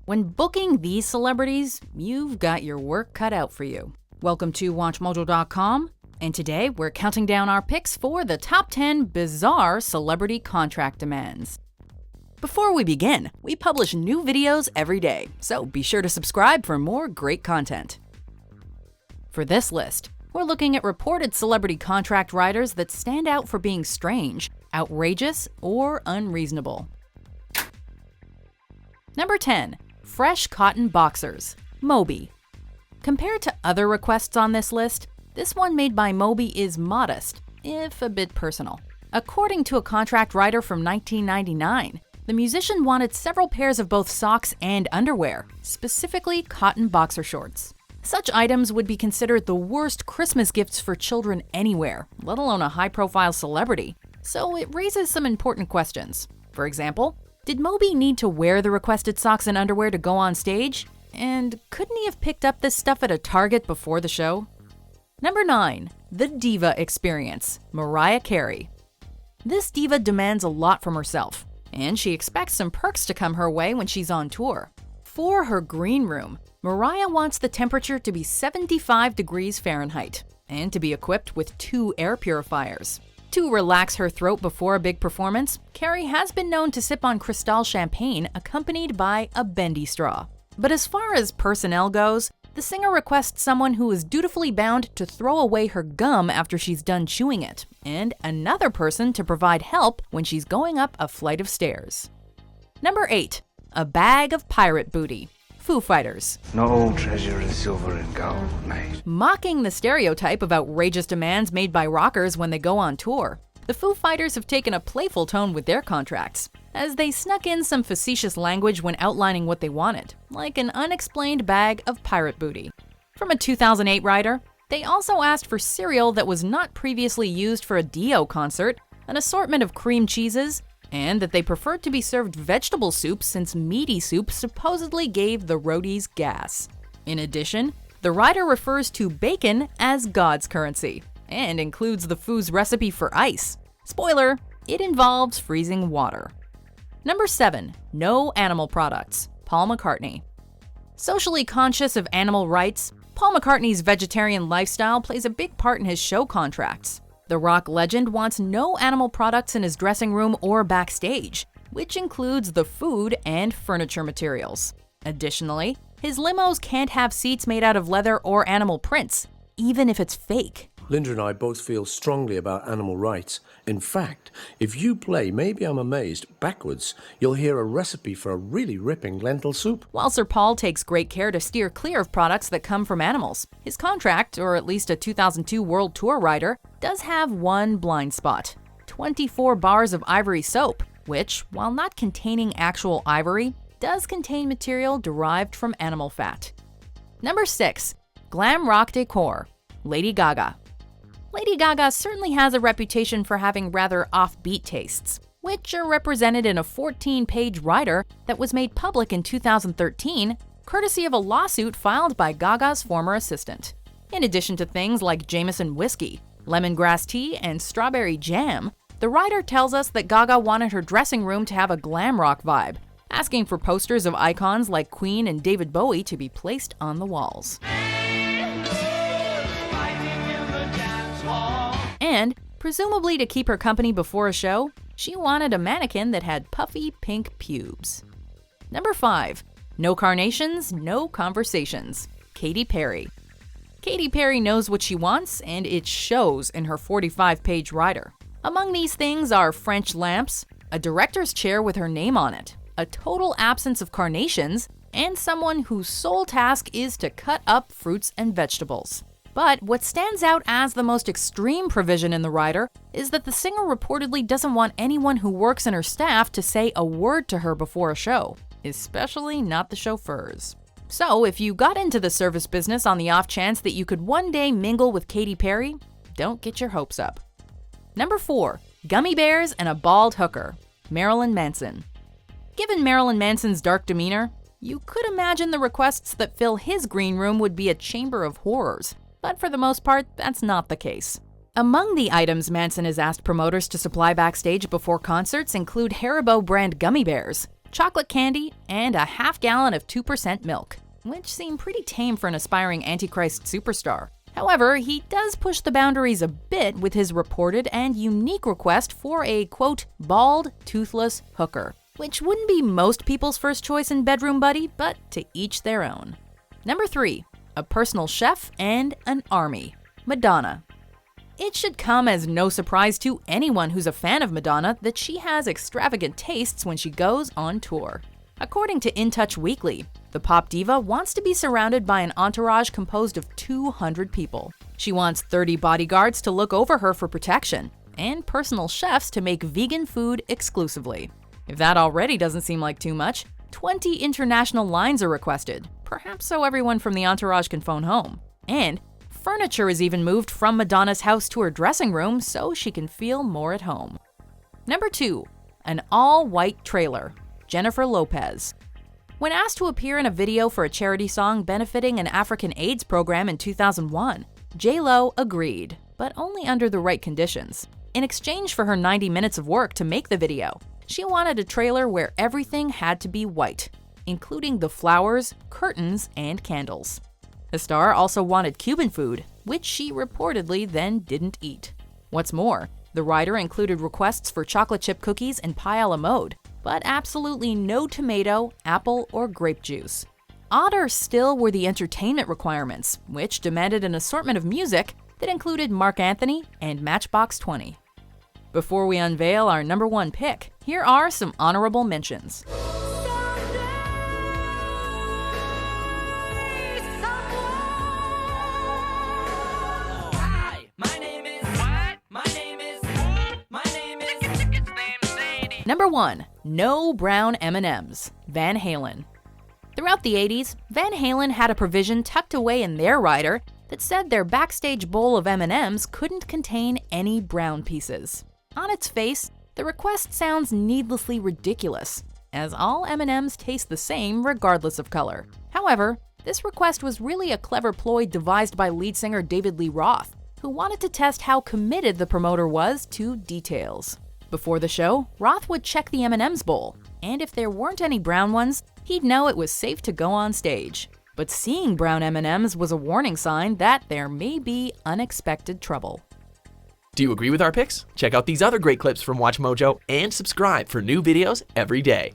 When booking these celebrities, you've got your work cut out for you. Welcome to WatchMojo.com, and today we're counting down our picks for the top 10 bizarre celebrity contract demands. Before we begin, we publish new videos every day, so be sure to subscribe for more great content. For this list, we're looking at reported celebrity contract writers that stand out for being strange, outrageous, or unreasonable. Number 10. Fresh cotton boxers. Moby. Compared to other requests on this list, this one made by Moby is modest, if a bit personal. According to a contract writer from 1999, the musician wanted several pairs of both socks and underwear, specifically cotton boxer shorts. Such items would be considered the worst Christmas gifts for children anywhere, let alone a high-profile celebrity. So it raises some important questions. For example, did Moby need to wear the requested socks and underwear to go on stage? And couldn't he have picked up this stuff at a Target before the show? Number 9. The Diva Experience. Mariah Carey. This diva demands a lot from herself, and she expects some perks to come her way when she's on tour. For her green room, Mariah wants the temperature to be 75 degrees Fahrenheit and to be equipped with 2 air purifiers. To relax her throat before a big performance, Carey has been known to sip on Cristal champagne accompanied by a bendy straw. But as far as personnel goes, the singer requests someone who is dutifully bound to throw away her gum after she's done chewing it, and another person to provide help when she's going up a flight of stairs. Number 8. A bag of pirate booty. Foo Fighters. No treasure in silver and gold, mate. Mocking the stereotype of outrageous demands made by rockers when they go on tour, the Foo Fighters have taken a playful tone with their contracts, as they snuck in some facetious language when outlining what they wanted, like an unexplained bag of pirate booty. From a 2008 writer, they also asked for cereal that was not previously used for a Dio concert, an assortment of cream cheeses, and that they preferred to be served vegetable soup since meaty soup supposedly gave the roadies gas. In addition, the writer refers to bacon as God's currency, and includes the Foo's recipe for ice. Spoiler, it involves freezing water. Number 7. No animal products. Paul McCartney. Socially conscious of animal rights, Paul McCartney's vegetarian lifestyle plays a big part in his show contracts. The rock legend wants no animal products in his dressing room or backstage, which includes the food and furniture materials. Additionally, his limos can't have seats made out of leather or animal prints, even if it's fake. Linda and I both feel strongly about animal rights. In fact, if you play Maybe I'm Amazed backwards, you'll hear a recipe for a really ripping lentil soup. While Sir Paul takes great care to steer clear of products that come from animals, his contract, or at least a 2002 World Tour rider, does have one blind spot: 24 bars of ivory soap, which, while not containing actual ivory, does contain material derived from animal fat. Number 6. Glam rock decor. Lady Gaga. Lady Gaga certainly has a reputation for having rather offbeat tastes, which are represented in a 14-page rider that was made public in 2013, courtesy of a lawsuit filed by Gaga's former assistant. In addition to things like Jameson whiskey, lemongrass tea, and strawberry jam, the rider tells us that Gaga wanted her dressing room to have a glam rock vibe, asking for posters of icons like Queen and David Bowie to be placed on the walls. And, presumably to keep her company before a show, she wanted a mannequin that had puffy pink pubes. Number 5. No Carnations, No Conversations. Katy Perry. Katy Perry knows what she wants, and it shows in her 45-page rider. Among these things are French lamps, a director's chair with her name on it, a total absence of carnations, and someone whose sole task is to cut up fruits and vegetables. But what stands out as the most extreme provision in the rider is that the singer reportedly doesn't want anyone who works in her staff to say a word to her before a show, especially not the chauffeurs. So if you got into the service business on the off chance that you could one day mingle with Katy Perry, don't get your hopes up. Number 4. Gummy bears and a bald hooker. Marilyn Manson. Given Marilyn Manson's dark demeanor, you could imagine the requests that fill his green room would be a chamber of horrors. But for the most part, that's not the case. Among the items Manson has asked promoters to supply backstage before concerts include Haribo brand gummy bears, chocolate candy, and a half gallon of 2% milk, which seem pretty tame for an aspiring Antichrist superstar. However, he does push the boundaries a bit with his reported and unique request for a, quote, bald, toothless hooker, which wouldn't be most people's first choice in bedroom buddy, but to each their own. Number 3, a personal chef and an army. Madonna. It should come as no surprise to anyone who's a fan of Madonna that she has extravagant tastes when she goes on tour. According to In Touch Weekly, the pop diva wants to be surrounded by an entourage composed of 200 people. She wants 30 bodyguards to look over her for protection, and personal chefs to make vegan food exclusively. If that already doesn't seem like too much, 20 international lines are requested, perhaps so everyone from the entourage can phone home. And furniture is even moved from Madonna's house to her dressing room so she can feel more at home. Number 2, an all-white trailer. Jennifer Lopez. When asked to appear in a video for a charity song benefiting an African AIDS program in 2001, J.Lo agreed, but only under the right conditions. In exchange for her 90 minutes of work to make the video, she wanted a trailer where everything had to be white, including the flowers, curtains, and candles. The star also wanted Cuban food, which she reportedly then didn't eat. What's more, the writer included requests for chocolate chip cookies and pie a la mode, but absolutely no tomato, apple, or grape juice. Odder still were the entertainment requirements, which demanded an assortment of music that included Mark Anthony and Matchbox 20. Before we unveil our number 1 pick, here are some honorable mentions. Number 1, no brown M&Ms, Van Halen. Throughout the 80s, Van Halen had a provision tucked away in their rider that said their backstage bowl of M&Ms couldn't contain any brown pieces. On its face, the request sounds needlessly ridiculous, as all M&Ms taste the same regardless of color. However, this request was really a clever ploy devised by lead singer David Lee Roth, who wanted to test how committed the promoter was to details. Before the show, Roth would check the M&M's bowl, and if there weren't any brown ones, he'd know it was safe to go on stage. But seeing brown M&Ms was a warning sign that there may be unexpected trouble. Do you agree with our picks? Check out these other great clips from WatchMojo and subscribe for new videos every day.